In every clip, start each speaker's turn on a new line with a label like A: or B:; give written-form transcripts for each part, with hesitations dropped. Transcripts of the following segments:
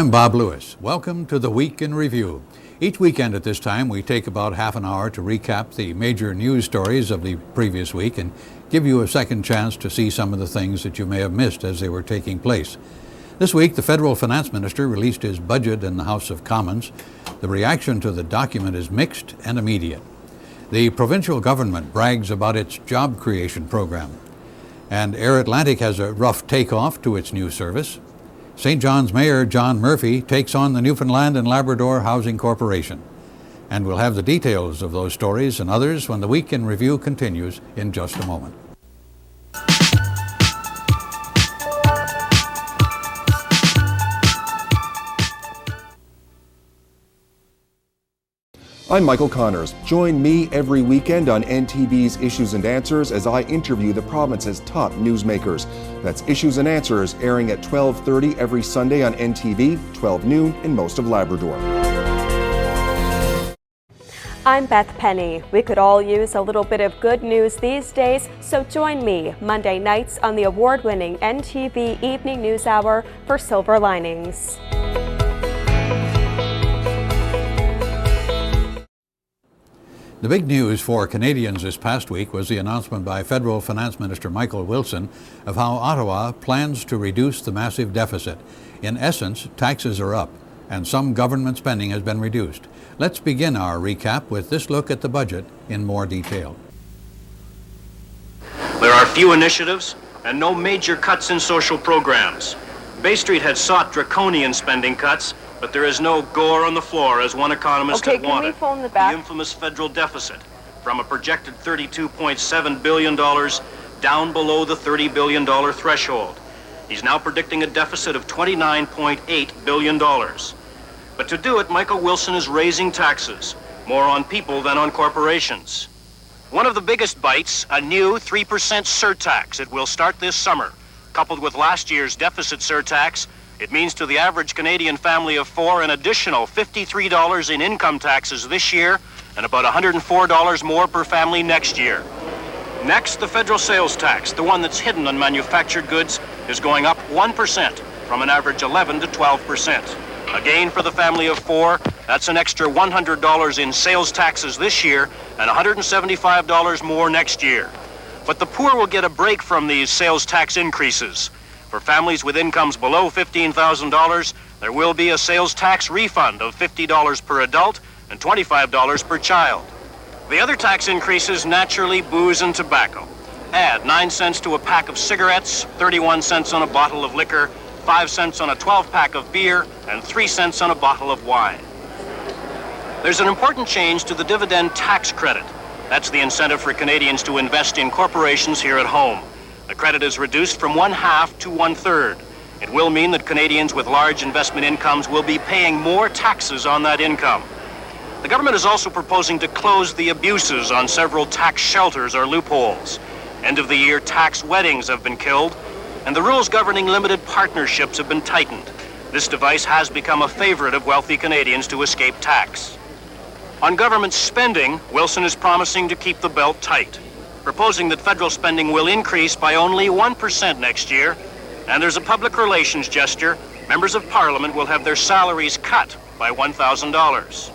A: I'm Bob Lewis. Welcome to the Week in Review. Each weekend at this time, we take about half an hour to recap the major news stories of the previous week and give you a second chance to see some of the things that you may have missed as they were taking place. This week, the federal finance minister released his budget in the House of Commons. The reaction to the document is mixed and immediate. The provincial government brags about its job creation program. And Air Atlantic has a rough takeoff to its new service. St. John's Mayor John Murphy takes on the Newfoundland and Labrador Housing Corporation. And we'll have the details of those stories and others when the Week in Review continues in just a moment.
B: I'm Michael Connors. Join me every weekend on NTV's Issues and Answers as I interview the province's top newsmakers. That's Issues and Answers, airing at 12:30 every Sunday on NTV, 12 noon in most of Labrador.
C: I'm Beth Penny. We could all use a little bit of good news these days, so join me Monday nights on the award-winning NTV Evening News Hour for Silver Linings.
A: The big news for Canadians this past week was the announcement by Federal Finance Minister Michael Wilson of how Ottawa plans to reduce the massive deficit. In essence, taxes are up, and some government spending has been reduced. Let's begin our recap with this look at the budget in more detail.
D: There are few initiatives and no major cuts in social programs. Bay Street had sought draconian spending cuts, but there is no gore on the floor, as one economist had wanted.
C: Can we phone the back?
D: The infamous federal deficit, from a projected $32.7 billion down below the $30 billion threshold. He's now predicting a deficit of $29.8 billion. But to do it, Michael Wilson is raising taxes, more on people than on corporations. One of the biggest bites, a new 3% surtax. It will start this summer. Coupled with last year's deficit surtax, it means to the average Canadian family of four an additional $53 in income taxes this year and about $104 more per family next year. Next, the federal sales tax, the one that's hidden on manufactured goods, is going up 1% from an average 11 to 12%. Again, for the family of four, that's an extra $100 in sales taxes this year and $175 more next year. But the poor will get a break from these sales tax increases. For families with incomes below $15,000, there will be a sales tax refund of $50 per adult and $25 per child. The other tax increases, naturally, booze and tobacco. Add 9 cents to a pack of cigarettes, 31 cents on a bottle of liquor, 5 cents on a 12-pack of beer, and 3 cents on a bottle of wine. There's an important change to the dividend tax credit. That's the incentive for Canadians to invest in corporations here at home. The credit is reduced from 1/2 to 1/3. It will mean that Canadians with large investment incomes will be paying more taxes on that income. The government is also proposing to close the abuses on several tax shelters or loopholes. End of the year tax weddings have been killed, and the rules governing limited partnerships have been tightened. This device has become a favorite of wealthy Canadians to escape tax. On government spending, Wilson is promising to keep the belt tight, proposing that federal spending will increase by only 1% next year, and there's a public relations gesture. Members of Parliament will have their salaries cut by $1,000.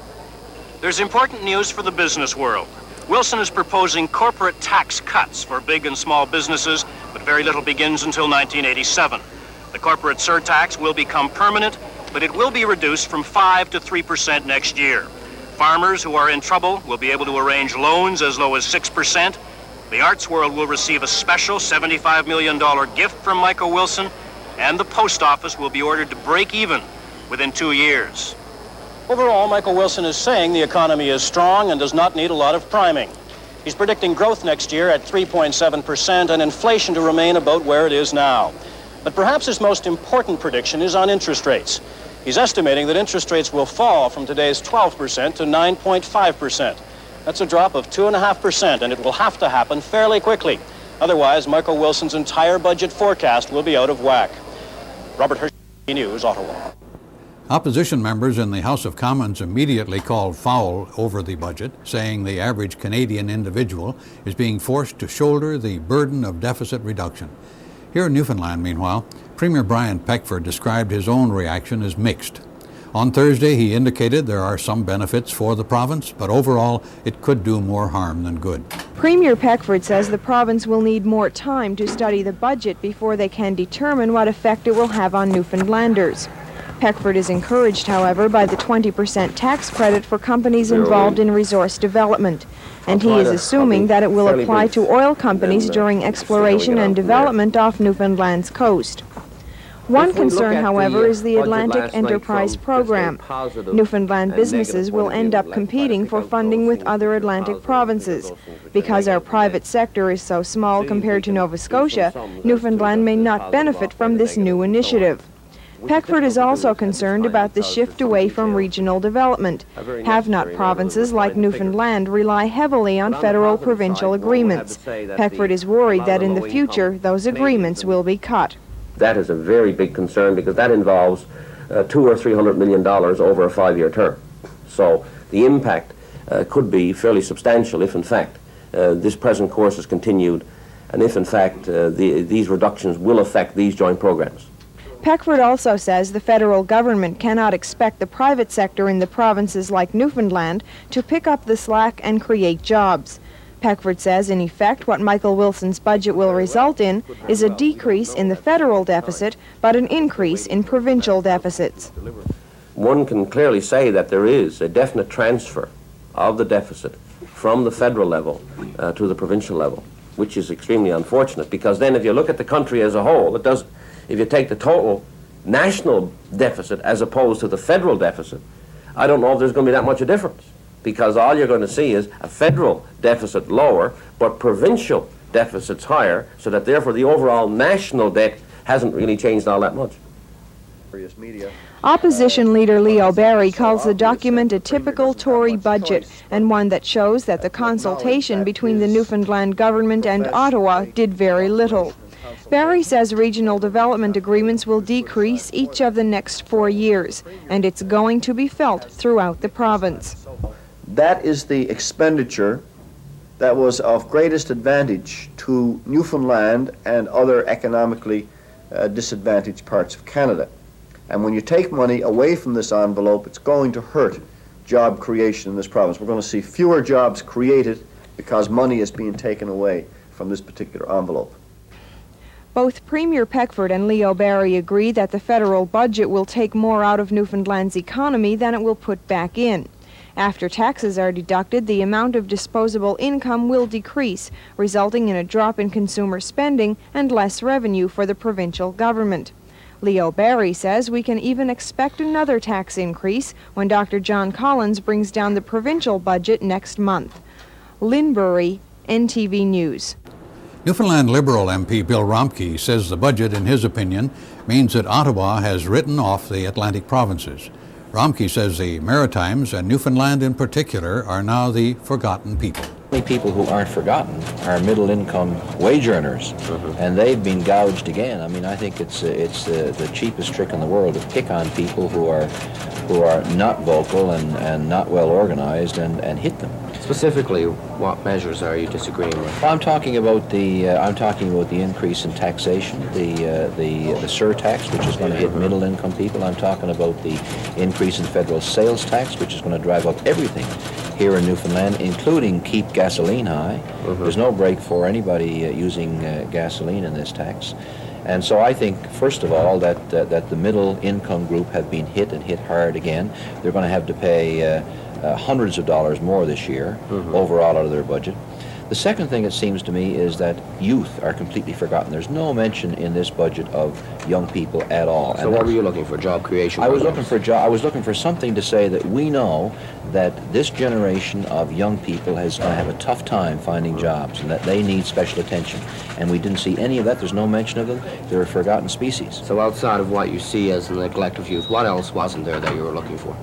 D: There's important news for the business world. Wilson is proposing corporate tax cuts for big and small businesses, but very little begins until 1987. The corporate surtax will become permanent, but it will be reduced from 5 to 3% next year. Farmers who are in trouble will be able to arrange loans as low as 6%. The arts world will receive a special $75 million gift from Michael Wilson, and the post office will be ordered to break even within 2 years. Overall, Michael Wilson is saying the economy is strong and does not need a lot of priming. He's predicting growth next year at 3.7% and inflation to remain about where it is now. But perhaps his most important prediction is on interest rates. He's estimating that interest rates will fall from today's 12% to 9.5%. That's a drop of 2.5%, and it will have to happen fairly quickly. Otherwise, Michael Wilson's entire budget forecast will be out of whack. Robert Hershey, News, Ottawa.
A: Opposition members in the House of Commons immediately called foul over the budget, saying the average Canadian individual is being forced to shoulder the burden of deficit reduction. Here in Newfoundland, meanwhile, Premier Brian Peckford described his own reaction as mixed. On Thursday, he indicated there are some benefits for the province, but overall, it could do more harm than good.
E: Premier Peckford says the province will need more time to study the budget before they can determine what effect it will have on Newfoundlanders. Peckford is encouraged, however, by the 20% tax credit for companies involved in resource development, and he is assuming that it will apply to oil companies during exploration and development off Newfoundland's coast. One concern, however, is the Atlantic Enterprise Program. Newfoundland businesses will end up competing for funding with other Atlantic provinces. Because our private sector is so small compared to Nova Scotia, Newfoundland may not benefit from this new initiative. Peckford is also concerned about the shift away from regional development. Have-not provinces like Newfoundland rely heavily on federal-provincial agreements. Peckford is worried that in the future those agreements will be cut.
F: That is a very big concern because that involves $200 or $300 million over a 5-year term. So the impact could be fairly substantial if, in fact, this present course is continued, and if, in fact, these reductions will affect these joint programs.
E: Peckford also says the federal government cannot expect the private sector in the provinces like Newfoundland to pick up the slack and create jobs. Peckford says, in effect, what Michael Wilson's budget will result in is a decrease in the federal deficit, but an increase in provincial deficits.
F: One can clearly say that there is a definite transfer of the deficit from the federal level to the provincial level, which is extremely unfortunate, because then if you look at the country as a whole, it does. If you take the total national deficit as opposed to the federal deficit, I don't know if there's going to be that much of a difference, because all you're going to see is a federal deficit lower, but provincial deficits higher, so that therefore the overall national debt hasn't really changed all that much.
E: Opposition leader Leo Barry calls the document a typical Tory budget, and one that shows that the consultation between the Newfoundland government and Ottawa did very little. Barry says regional development agreements will decrease each of the next 4 years, and it's going to be felt throughout the province.
G: That is the expenditure that was of greatest advantage to Newfoundland and other economically disadvantaged parts of Canada. And when you take money away from this envelope, it's going to hurt job creation in this province. We're going to see fewer jobs created because money is being taken away from this particular envelope.
E: Both Premier Peckford and Leo Barry agree that the federal budget will take more out of Newfoundland's economy than it will put back in. After taxes are deducted, the amount of disposable income will decrease, resulting in a drop in consumer spending and less revenue for the provincial government. Leo Barry says we can even expect another tax increase when Dr. John Collins brings down the provincial budget next month. Lynn Burry, NTV News.
A: Newfoundland Liberal MP Bill Romke says the budget, in his opinion, means that Ottawa has written off the Atlantic provinces. Romke says the Maritimes, and Newfoundland in particular, are now the forgotten people.
H: The only people who aren't forgotten are middle-income wage earners, and they've been gouged again. I mean, I think it's the cheapest trick in the world to pick on people who are not vocal and not well organized and hit them.
I: Specifically, what measures are you disagreeing with?
H: Well, I'm talking about the increase in taxation, the surtax, which is going to hit middle-income people. I'm talking about the increase in federal sales tax, which is going to drive up everything here in Newfoundland, including keep gasoline high. There's no break for anybody using gasoline in this tax. And so I think, first of all, that the middle-income group have been hit and hit hard again. They're going to have to pay hundreds of dollars more this year overall out of their budget. The second thing, it seems to me, is that youth are completely forgotten. There's no mention in this budget of young people at all.
I: So what were you looking for? Job creation?
H: I was looking for something to say that we know that this generation of young people is going to have a tough time finding jobs, and that they need special attention. And we didn't see any of that. There's no mention of them. They're a forgotten species.
I: So outside of what you see as the neglect of youth, what else wasn't there that you were looking for?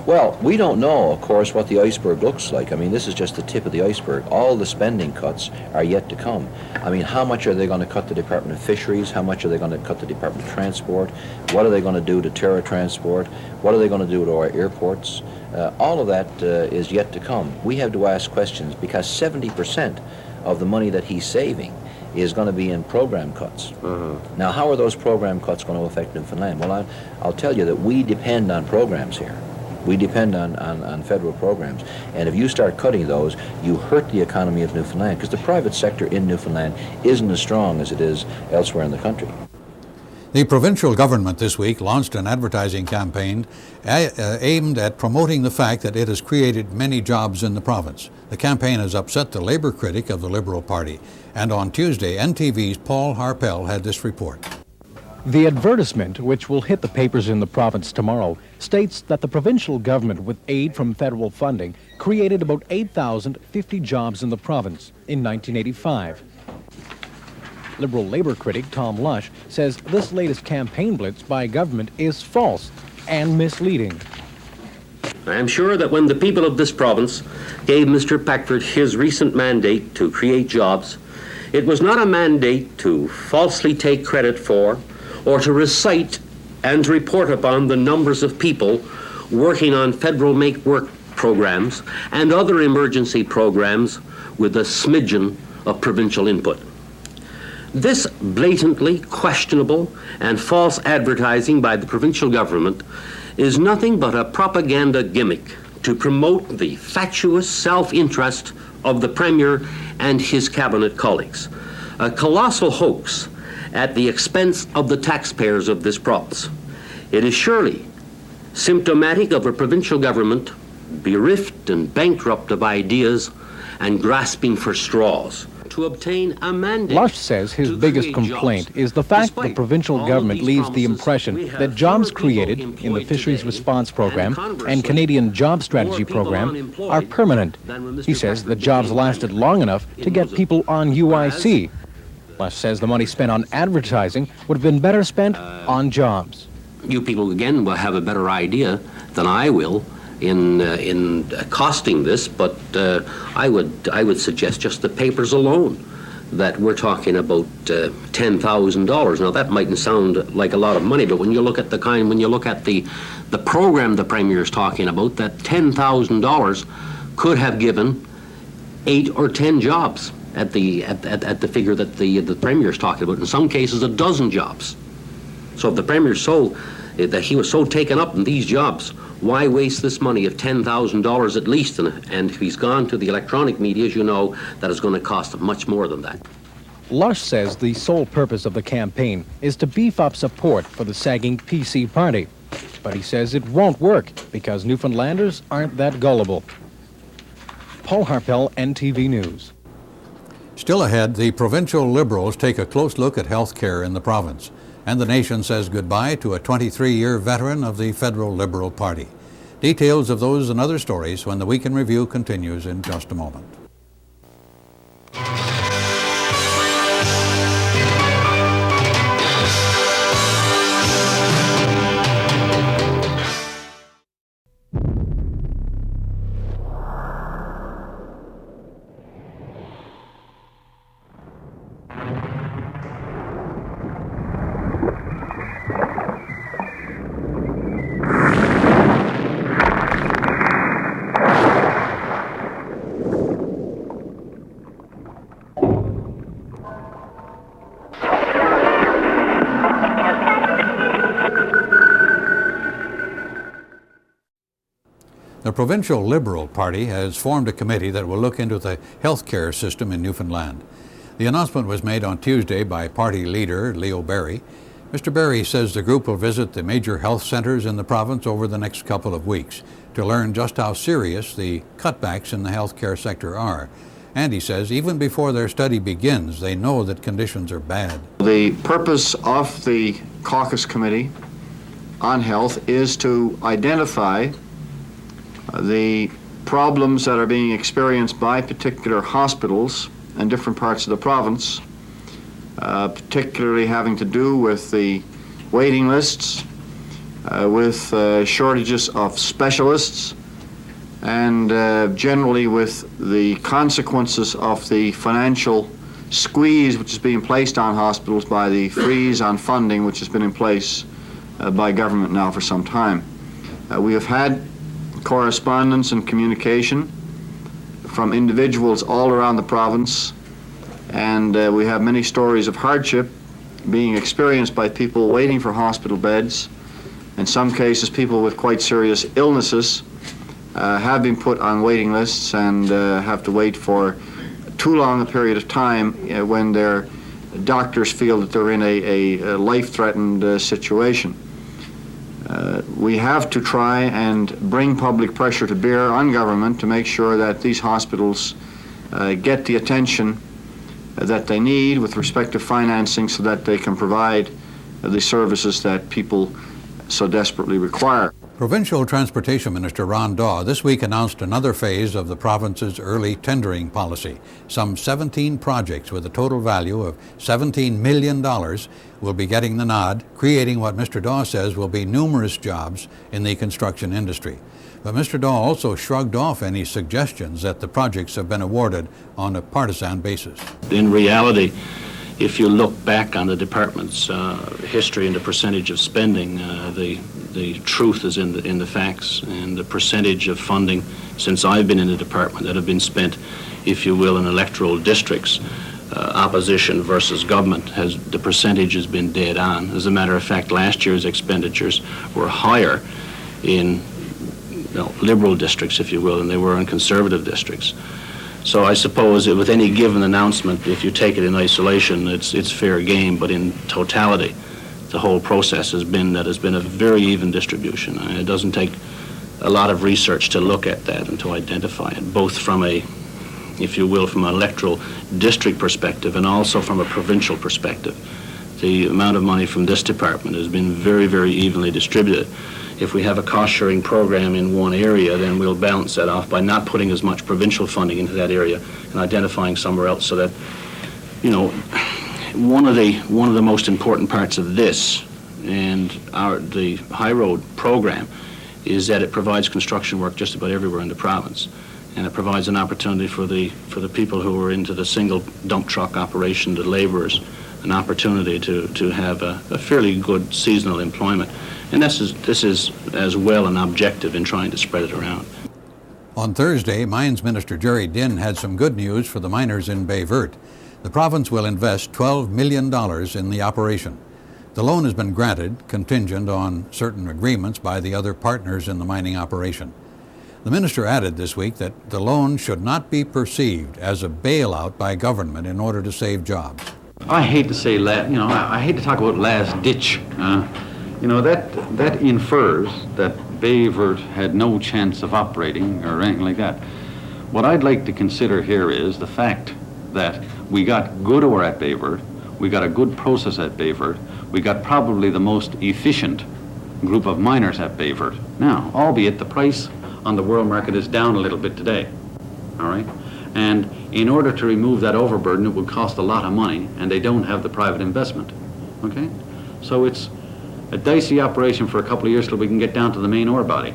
H: Well, we don't know, of course, what the iceberg looks like. I mean, this is just the tip of the iceberg. All the spending cuts are yet to come. I mean, how much are they going to cut the Department of Fisheries? How much are they going to cut the Department of Transport? What are they going to do to Terra Transport? What are they going to do to our airports? All of that is yet to come. We have to ask questions because 70% of the money that he's saving is going to be in program cuts. Now, how are those program cuts going to affect Newfoundland? Well, I'll tell you that we depend on programs here. We depend on federal programs. And if you start cutting those, you hurt the economy of Newfoundland, because the private sector in Newfoundland isn't as strong as it is elsewhere in the country.
A: The provincial government this week launched an advertising campaign aimed at promoting the fact that it has created many jobs in the province. The campaign has upset the Labour critic of the Liberal Party. And on Tuesday, NTV's Paul Harpel had this report.
J: The advertisement, which will hit the papers in the province tomorrow, states that the provincial government, with aid from federal funding, created about 8,050 jobs in the province in 1985. Liberal Labour critic Tom Lush says this latest campaign blitz by government is false and misleading.
K: I am sure that when the people of this province gave Mr. Peckford his recent mandate to create jobs, it was not a mandate to falsely take credit for or to recite and report upon the numbers of people working on federal make-work programs and other emergency programs with a smidgen of provincial input. This blatantly questionable and false advertising by the provincial government is nothing but a propaganda gimmick to promote the fatuous self-interest of the Premier and his cabinet colleagues. A colossal hoax at the expense of the taxpayers of this province. It is surely symptomatic of a provincial government bereft and bankrupt of ideas and grasping for straws to obtain a mandate.
J: Lush says his biggest complaint is the fact the provincial government leaves the impression that jobs created in the Fisheries Response Program and Canadian Job Strategy Program are permanent. He says the jobs lasted long enough to get people on UIC. Lush says the money spent on advertising would have been better spent on jobs.
K: You people, again, will have a better idea than I will in costing this, but I would suggest just the papers alone that we're talking about $10,000. Now that mightn't sound like a lot of money, but when you look at the program the Premier is talking about, that $10,000 could have given 8 or 10 jobs at the figure that the Premier is talking about. In some cases, a dozen jobs. So if the Premier that he was so taken up in these jobs, why waste this money of $10,000 at least? And if he's gone to the electronic media, as you know, that is going to cost much more than that.
J: Lush says the sole purpose of the campaign is to beef up support for the sagging PC party. But he says it won't work because Newfoundlanders aren't that gullible. Paul Harpel, NTV News.
A: Still ahead, the provincial Liberals take a close look at health care in the province. And the nation says goodbye to a 23-year veteran of the federal Liberal Party. Details of those and other stories when the Week in Review continues in just a moment. The provincial Liberal Party has formed a committee that will look into the health care system in Newfoundland. The announcement was made on Tuesday by party leader Leo Barry. Mr. Barry says the group will visit the major health centres in the province over the next couple of weeks to learn just how serious the cutbacks in the health care sector are. And he says even before their study begins, they know that conditions are bad.
G: The purpose of the Caucus Committee on Health is to identify the problems that are being experienced by particular hospitals in different parts of the province, particularly having to do with the waiting lists, with shortages of specialists, and generally with the consequences of the financial squeeze which is being placed on hospitals by the freeze on funding which has been in place by government now for some time. We have had correspondence and communication from individuals all around the province And we have many stories of hardship being experienced by people waiting for hospital beds. In some cases, people with quite serious illnesses have been put on waiting lists and have to wait for too long a period of time when their doctors feel that they're in a life-threatened situation. We have to try and bring public pressure to bear on government to make sure that these hospitals get the attention that they need with respect to financing so that they can provide the services that people so desperately require.
A: Provincial Transportation Minister Ron Dawe this week announced another phase of the province's early tendering policy. Some 17 projects with a total value of $17 million will be getting the nod, creating what Mr. Dawe says will be numerous jobs in the construction industry. But Mr. Dawe also shrugged off any suggestions that the projects have been awarded on a partisan basis.
K: In reality, if you look back on the department's history and the percentage of spending, the truth is in the facts, and the percentage of funding since I've been in the department that have been spent, if you will, in electoral districts, opposition versus government, the percentage has been dead on. As a matter of fact, last year's expenditures were higher in liberal districts, if you will, than they were in conservative districts. So I suppose that with any given announcement, if you take it in isolation, it's fair game, but in totality, the whole process has been a very even distribution. It doesn't take a lot of research to look at that and to identify it, both from if you will, from an electoral district perspective and also from a provincial perspective. The amount of money from this department has been very, very evenly distributed. If we have a cost-sharing program in one area, then we'll balance that off by not putting as much provincial funding into that area and identifying somewhere else, so that, one of the most important parts of this and the High Road program is that it provides construction work just about everywhere in the province, and it provides an opportunity for the people who are into the single dump truck operation, the laborers, an opportunity to have a fairly good seasonal employment. And this is as well an objective in trying to spread it around.
A: On Thursday, Mines Minister Jerry Dinh had some good news for the miners in Baie Verte. The province will invest $12 million in the operation. The loan has been granted, contingent on certain agreements by the other partners in the mining operation. The minister added this week that the loan should not be perceived as a bailout by government in order to save jobs.
L: I hate to say, I hate to talk about last ditch. That infers that Baie Verte had no chance of operating or anything like that. What I'd like to consider here is the fact that we got good ore at Baie Verte, we got a good process at Baie Verte, we got probably the most efficient group of miners at Baie Verte. Now, albeit the price on the world market is down a little bit today, all right? And in order to remove that overburden, it would cost a lot of money, and they don't have the private investment, okay? So it's a dicey operation for a couple of years till we can get down to the main ore body.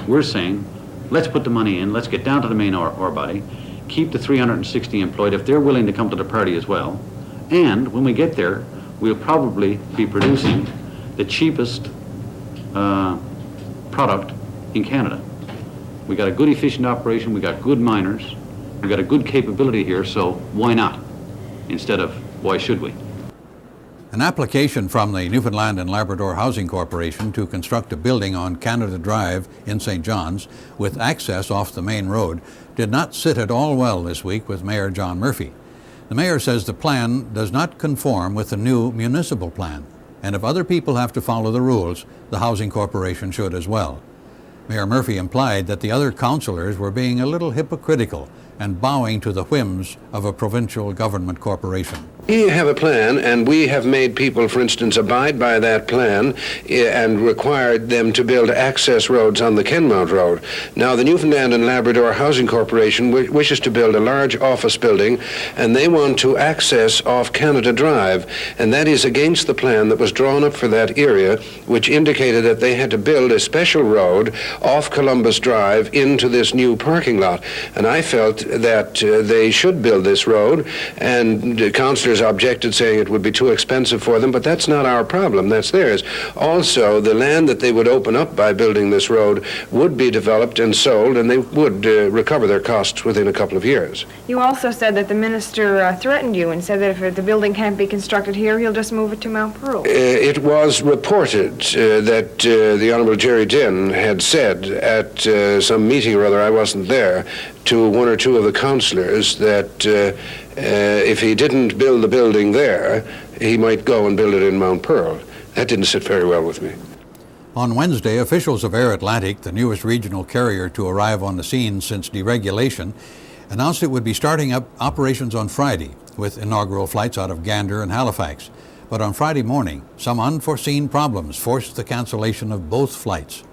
L: We're saying, let's put the money in, let's get down to the main ore body, keep the 360 employed if they're willing to come to the party as well, and when we get there, we'll probably be producing the cheapest product in Canada. We got a good efficient operation, we got good miners, we got a good capability here, so why not? Instead of why should we?
A: An application from the Newfoundland and Labrador Housing Corporation to construct a building on Canada Drive in St. John's with access off the main road did not sit at all well this week with Mayor John Murphy. The mayor says the plan does not conform with the new municipal plan, and if other people have to follow the rules, the Housing Corporation should as well. Mayor Murphy implied that the other councillors were being a little hypocritical and bowing to the whims of a provincial government corporation.
M: We have a plan, and we have made people, for instance, abide by that plan and required them to build access roads on the Kenmount Road. Now, the Newfoundland and Labrador Housing Corporation wishes to build a large office building, and they want to access off Canada Drive, and that is against the plan that was drawn up for that area, which indicated that they had to build a special road off Columbus Drive into this new parking lot. And I felt that they should build this road, and Councillor directors objected, saying it would be too expensive for them, but that's not our problem, that's theirs. Also, the land that they would open up by building this road would be developed and sold, and they would recover their costs within a couple of years.
E: You also said that the minister threatened you and said that if the building can't be constructed here, he'll just move it to Mount Pearl.
M: It was reported that the Honorable Jerry Dinn had said at some meeting or other, I wasn't there, to one or two of the councillors that if he didn't build the building there, he might go and build it in Mount Pearl. That didn't sit very well with me.
A: On Wednesday, officials of Air Atlantic, the newest regional carrier to arrive on the scene since deregulation, announced it would be starting up operations on Friday with inaugural flights out of Gander and Halifax. But on Friday morning, some unforeseen problems forced the cancellation of both flights.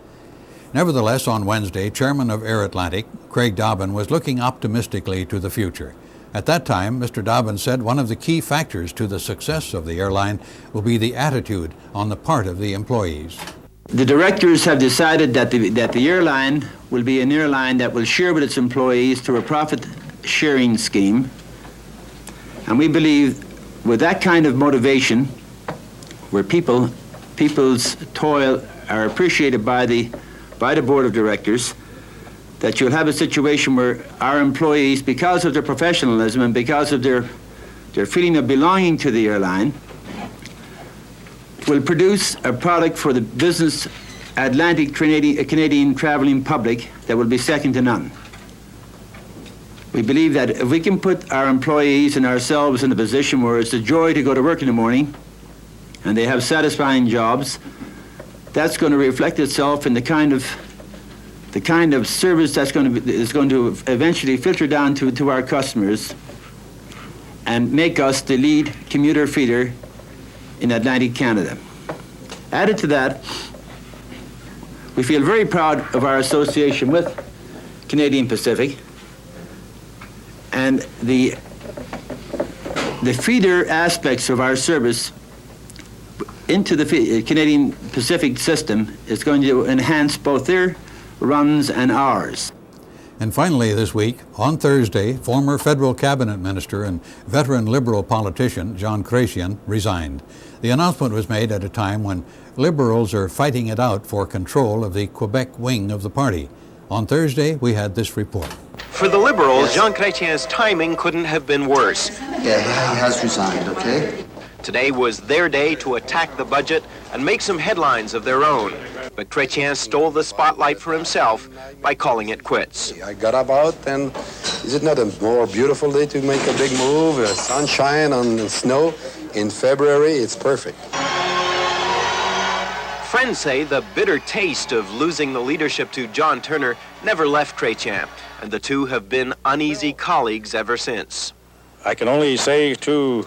A: Nevertheless, on Wednesday, Chairman of Air Atlantic, Craig Dobbin, was looking optimistically to the future. At that time, Mr. Dobbin said one of the key factors to the success of the airline will be the attitude on the part of the employees.
N: The directors have decided that the airline will be an airline that will share with its employees through a profit-sharing scheme. And we believe with that kind of motivation, where people's toil are appreciated by the board of directors, that you'll have a situation where our employees, because of their professionalism and because of their feeling of belonging to the airline, will produce a product for the business Atlantic Canadian traveling public that will be second to none. We believe that if we can put our employees and ourselves in a position where it's a joy to go to work in the morning and they have satisfying jobs, that's going to reflect itself in the kind of service that's is going to eventually filter down to our customers and make us the lead commuter feeder in Atlantic Canada. Added to that, we feel very proud of our association with Canadian Pacific, and the feeder aspects of our service into the Canadian Pacific system is going to enhance both their runs and ours.
A: And finally this week, on Thursday, former federal cabinet minister and veteran Liberal politician John Chrétien resigned. The announcement was made at a time when Liberals are fighting it out for control of the Quebec wing of the party. On Thursday, we had this report.
O: For the Liberals, Jean Chrétien's timing couldn't have been worse.
P: Yeah, he has resigned, okay?
O: Today was their day to attack the budget and make some headlines of their own. But Chrétien stole the spotlight for himself by calling it quits.
Q: I got about, and is it not a more beautiful day to make a big move? Sunshine on snow in February, it's perfect.
O: Friends say the bitter taste of losing the leadership to John Turner never left Chrétien, and the two have been uneasy colleagues ever since.
R: I can only say to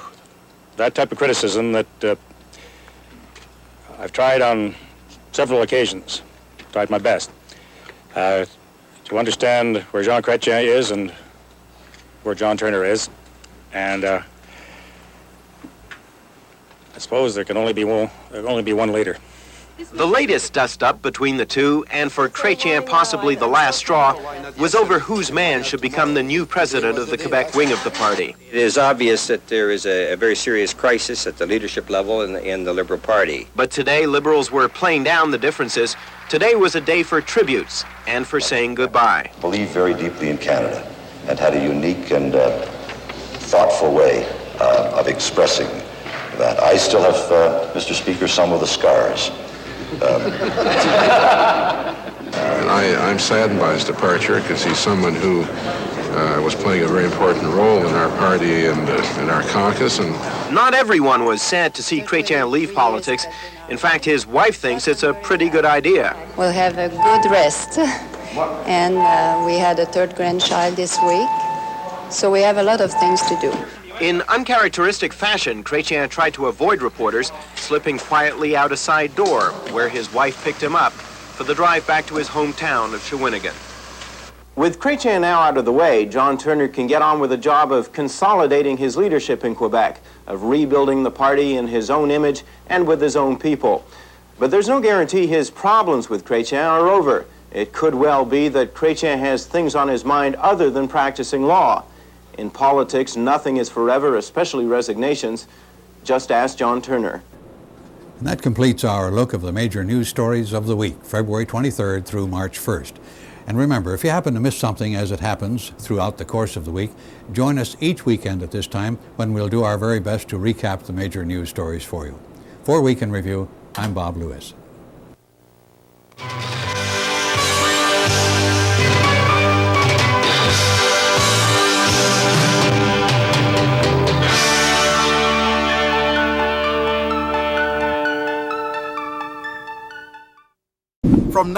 R: that type of criticism that I've tried on several occasions, tried my best, to understand where Jean Chrétien is and where John Turner is, and I suppose there can only be one leader.
O: The latest dust-up between the two, and for Chrétien possibly the last straw, was over whose man should become the new president of the Quebec wing of the party.
S: It is obvious that there is a very serious crisis at the leadership level in the Liberal Party.
O: But today, Liberals were playing down the differences. Today was a day for tributes and for saying goodbye.
T: I believe very deeply in Canada and had a unique and thoughtful way of expressing that. I still have, Mr. Speaker, some of the scars.
M: And I'm saddened by his departure because he's someone who was playing a very important role in our party and in our caucus. And
O: not everyone was sad to see Chrétien leave politics. In fact, his wife thinks it's a pretty good idea.
U: We'll have a good rest. And we had a third grandchild this week. So we have a lot of things to do.
O: In uncharacteristic fashion, Chrétien tried to avoid reporters, slipping quietly out a side door where his wife picked him up for the drive back to his hometown of Shawinigan. With Chrétien now out of the way, John Turner can get on with the job of consolidating his leadership in Quebec, of rebuilding the party in his own image and with his own people. But there's no guarantee his problems with Chrétien are over. It could well be that Chrétien has things on his mind other than practicing law. In politics, nothing is forever, especially resignations. Just ask John Turner.
A: And that completes our look of the major news stories of the week, February 23rd through March 1st. And remember, if you happen to miss something as it happens throughout the course of the week, join us each weekend at this time when we'll do our very best to recap the major news stories for you. For Week in Review, I'm Bob Lewis.